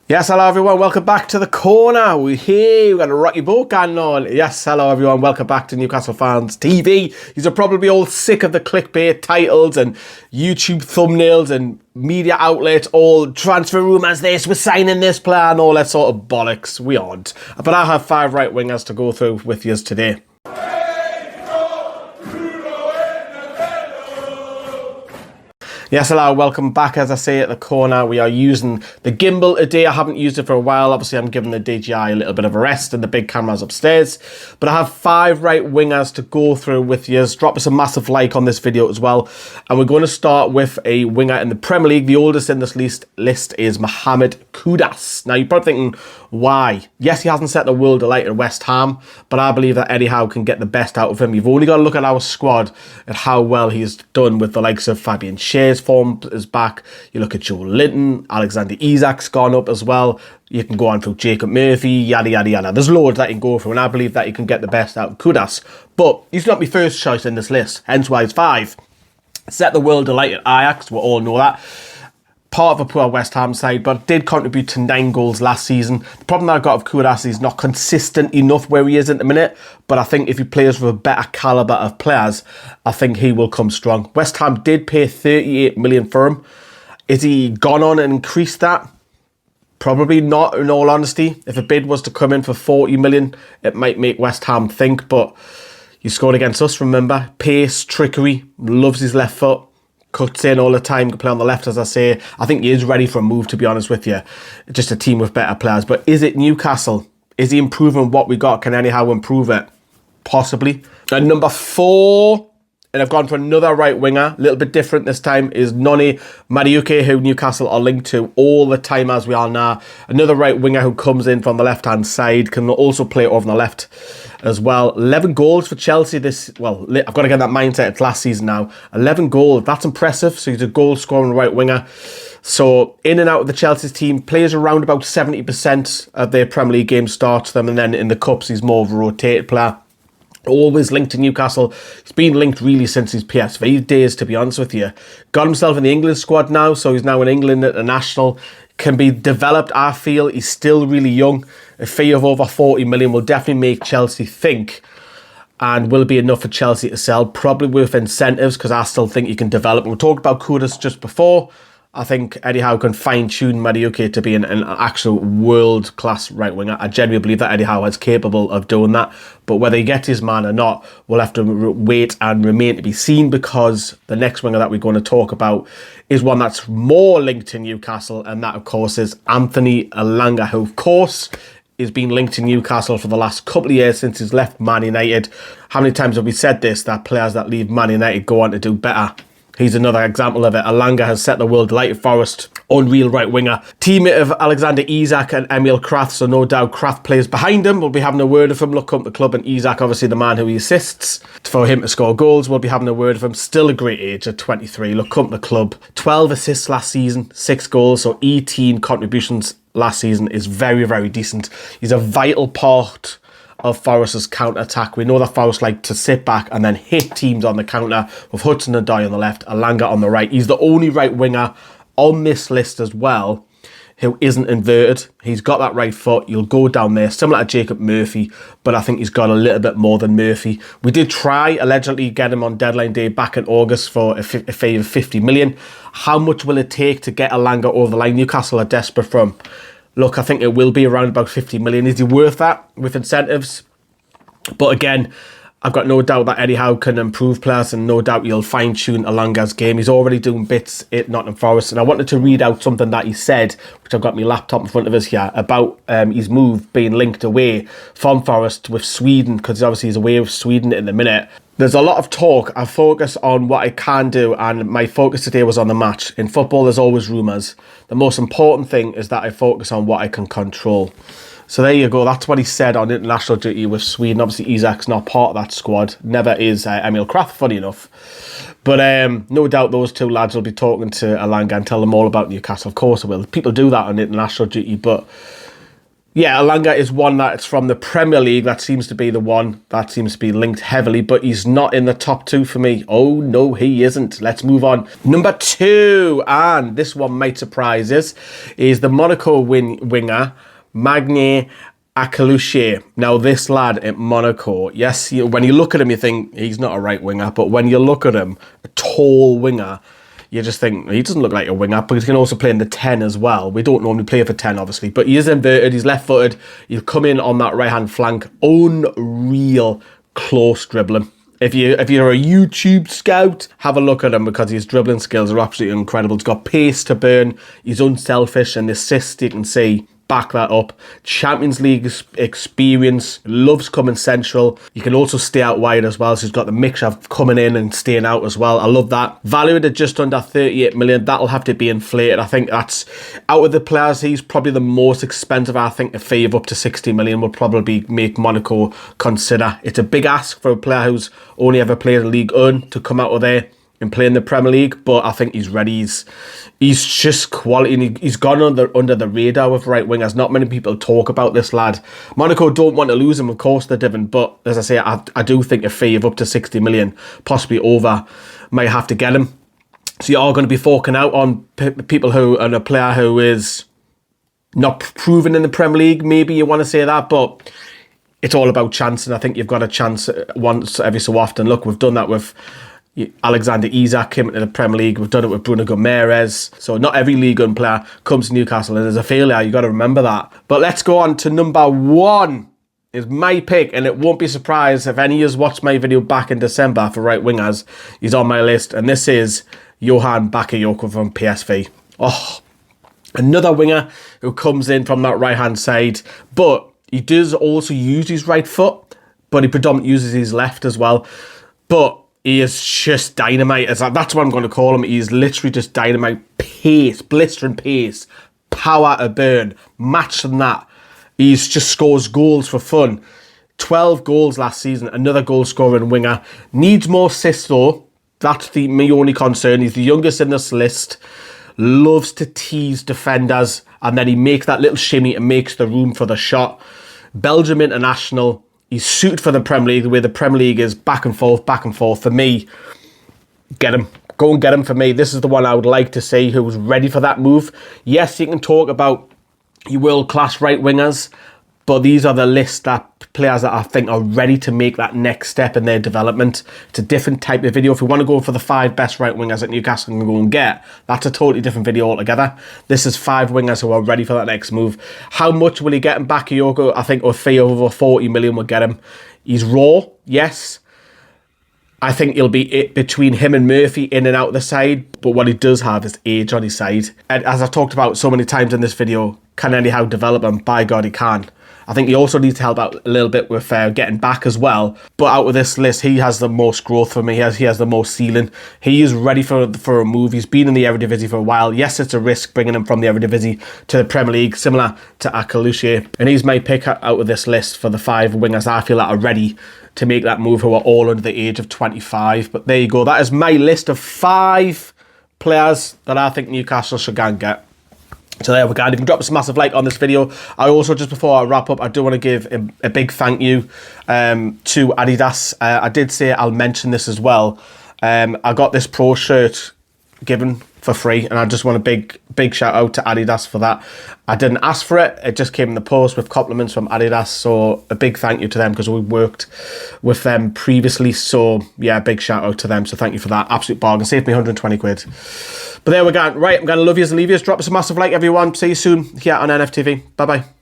Yes, hello everyone, welcome back to the corner. We're here, we've got a Rocky boat going on. Yes, hello everyone, welcome back to Newcastle Fans TV. You're probably all sick of the clickbait titles and YouTube thumbnails and media outlets, all transfer rumours, this, we're signing this player and all that sort of bollocks. We aren't. But I have 5 right wingers to go through with you today. Yes, hello, welcome back. As I say at the corner, we are using the gimbal today. I haven't used it for a while. Obviously, I'm giving the DJI a little bit of a rest and the big camera's upstairs. But I have 5 right wingers to go through with you. Drop us a massive like on this video as well. And we're going to start with a winger in the Premier League. The oldest in this list is Mohammed Kudus. Now, you're probably thinking, why? Yes, he hasn't set the world alight at West Ham, but I believe that Eddie Howe can get the best out of him. You've only got to look at our squad and how well he's done with the likes of Fabian Schär's form is back. You look at Joe Linton, Alexander Isak's gone up as well. You can go on through Jacob Murphy, yada, yada, yada. There's loads that you can go through, and I believe that you can get the best out of Kudus. But he's not my first choice in this list, hence why he's 5. Set the world alight at Ajax, we all know that. Part of a poor West Ham side, but did contribute to 9 goals last season. The problem that I've got with Kudus is he's not consistent enough where he is at the minute, but I think if he plays with a better calibre of players, I think he will come strong. West Ham did pay 38 million for him. Is he gone on and increased that? Probably not, in all honesty. If a bid was to come in for 40 million, it might make West Ham think, but he scored against us, remember. Pace, trickery, loves his left foot. Cuts in all the time, can play on the left, as I say. I think he is ready for a move, to be honest with you. Just a team with better players. But is it Newcastle? Is he improving what we got? Can Eddie Howe improve it? Possibly. And number 4, and I've gone for another right winger, a little bit different this time, is Noni Madueke, who Newcastle are linked to all the time as we are now. Another right winger who comes in from the left-hand side, can also play over on the left as well. 11 goals for Chelsea this, well, I've got to get that mindset, it's last season now. 11 goals, that's impressive. So he's a goal-scoring right winger. So in and out of the Chelsea team, plays around about 70% of their Premier League games starts them, and then in the Cups he's more of a rotated player. Always linked to Newcastle. He's been linked really since his PSV days, to be honest with you. Got himself in the England squad now, so he's now in England international. Can be developed, I feel. He's still really young. A fee of over 40 million will definitely make Chelsea think, and will be enough for Chelsea to sell. Probably with incentives, because I still think he can develop. We talked about Kudus just before. I think Eddie Howe can fine-tune Madueke to be an actual world-class right winger. I genuinely believe that Eddie Howe is capable of doing that. But whether he gets his man or not, we'll have to wait and remain to be seen, because the next winger that we're going to talk about is one that's more linked to Newcastle, and that, of course, is Anthony Elanga, who, of course, is been linked to Newcastle for the last couple of years since he's left Man United. How many times have we said this, that players that leave Man United go on to do better? He's another example of it. Elanga has set the world alight at Forest. Unreal right winger. Teammate of Alexander Isak and Emil Kraft, so no doubt Kraft plays behind him. We'll be having a word of him. Look up the club, and Isak, obviously the man who he assists for him to score goals. We'll be having a word of him. Still a great age at 23. Look up the club. 12 assists last season, 6 goals, so 18 contributions last season is very, very decent. He's a vital part of Forest's counter-attack. We know that Forest like to sit back and then hit teams on the counter, with Hudson-Odoi on the left, Elanga on the right. He's the only right winger on this list as well who isn't inverted. He's got that right foot. You'll go down there, similar to Jacob Murphy, but I think he's got a little bit more than Murphy. We did try, allegedly, get him on deadline day back in August for a fee of 50 million. How much will it take to get Elanga over the line? Newcastle are desperate for him. Look, I think it will be around about 50 million. Is he worth that with incentives? But again, I've got no doubt that Eddie Howe can improve players, and no doubt he'll fine-tune Elanga's game. He's already doing bits at Nottingham Forest, and I wanted to read out something that he said, which I've got my laptop in front of us here, about his move being linked away from Forest with Sweden, because obviously he's away with Sweden in the minute. There's a lot of talk. I focus on what I can do, and my focus today was on the match. In football, there's always rumours. The most important thing is that I focus on what I can control. So there you go. That's what he said on international duty with Sweden. Obviously, Isak's not part of that squad. Never is Emil Kraft, funny enough. But no doubt those two lads will be talking to Elanga and tell them all about Newcastle. Of course I will. People do that on international duty, but Yeah, Elanga is one that's from the Premier League. That seems to be the one that seems to be linked heavily, but he's not in the top 2 for me. Oh, no, he isn't. Let's move on. Number 2, and this one might surprise us, is the Monaco winger, Maghnes Akliouche. Now, this lad at Monaco, yes, when you look at him, you think he's not a right winger, but when you look at him, a tall winger, you just think, he doesn't look like a winger, but he can also play in the 10 as well. We don't normally play for 10, obviously, but he is inverted, he's left-footed. He'll come in on that right-hand flank. Unreal close dribbling. If you're a YouTube scout, have a look at him because his dribbling skills are absolutely incredible. He's got pace to burn, he's unselfish, and the assist you can see back that up. Champions League experience, loves coming central. You can also stay out wide as well, so he's got the mixture of coming in and staying out as well. I love that. Valued at just under 38 million. That'll have to be inflated. I think that's, out of the players, he's probably the most expensive. I think a fee of up to 60 million will probably make Monaco consider. It's a big ask for a player who's only ever played in Ligue 1 to come out of there and play in the Premier League, but I think he's ready. He's just quality, and he's gone under the radar with right wingers. Not many people talk about this lad. Monaco don't want to lose him, of course they didn't, but as I say, I do think a fee of up to 60 million, possibly over, might have to get him. So you are going to be forking out on people who, and a player who is not proven in the Premier League, maybe you want to say that, but it's all about chance, and I think you've got a chance once every so often. Look, we've done that with Alexander Isak came into the Premier League. We've done it with Bruno Gomes. So not every Ligue 1 player comes to Newcastle and is a failure. You've got to remember that. But let's go on to number 1. Is my pick, and it won't be surprised if any of you watched my video back in December for right wingers. He's on my list, and this is Johan Bakayoko from PSV. Oh, another winger who comes in from that right-hand side, but he does also use his right foot, but he predominantly uses his left as well. But he is just dynamite. That's what I'm going to call him. He's literally just dynamite. Pace, blistering pace, power to burn, match than that. He just scores goals for fun. 12 goals last season, another goal scoring winger. Needs more assists though. That's my only concern. He's the youngest in this list. Loves to tease defenders, and then he makes that little shimmy and makes the room for the shot. Belgium international. He's suited for the Premier League, the way the Premier League is back and forth, back and forth. For me, get him. Go and get him for me. This is the one I would like to see who's ready for that move. Yes, you can talk about your world-class right wingers, but these are the list that players that I think are ready to make that next step in their development. It's a different type of video. If we want to go for the 5 best right wingers that Newcastle can go and get, that's a totally different video altogether. This is 5 wingers who are ready for that next move. How much will he get in Bakayoko? I think a fee of over 40 million will get him. He's raw, yes. I think he'll be between him and Murphy in and out of the side, but what he does have is age on his side. And as I've talked about so many times in this video, can Eddie Howe develop him? By God, he can. I think he also needs to help out a little bit with getting back as well. But out of this list, he has the most growth for me. He has the most ceiling. He is ready for a move. He's been in the Eredivisie for a while. Yes, it's a risk bringing him from the Eredivisie to the Premier League, similar to Akliouche. And he's my pick out of this list for the 5 wingers I feel that are ready to make that move, who are all under the age of 25. But there you go. That is my list of 5 players that I think Newcastle should go and get. So there we go. If you can drop us a massive like on this video. I also, just before I wrap up, I do want to give a big thank you to Adidas. I did say I'll mention this as well. I got this Pro shirt given for free, and I just want a big shout out to Adidas for that. I didn't ask for it. It just came in the post with compliments from Adidas. So a big thank you to them, because we worked with them previously. So yeah, big shout out to them. So thank you for that. Absolute bargain. Saved me 120 quid. But there we go. Right, I'm going to love yous and leave yous. Drop us a massive like, everyone. See you soon here on NFTV. Bye-bye.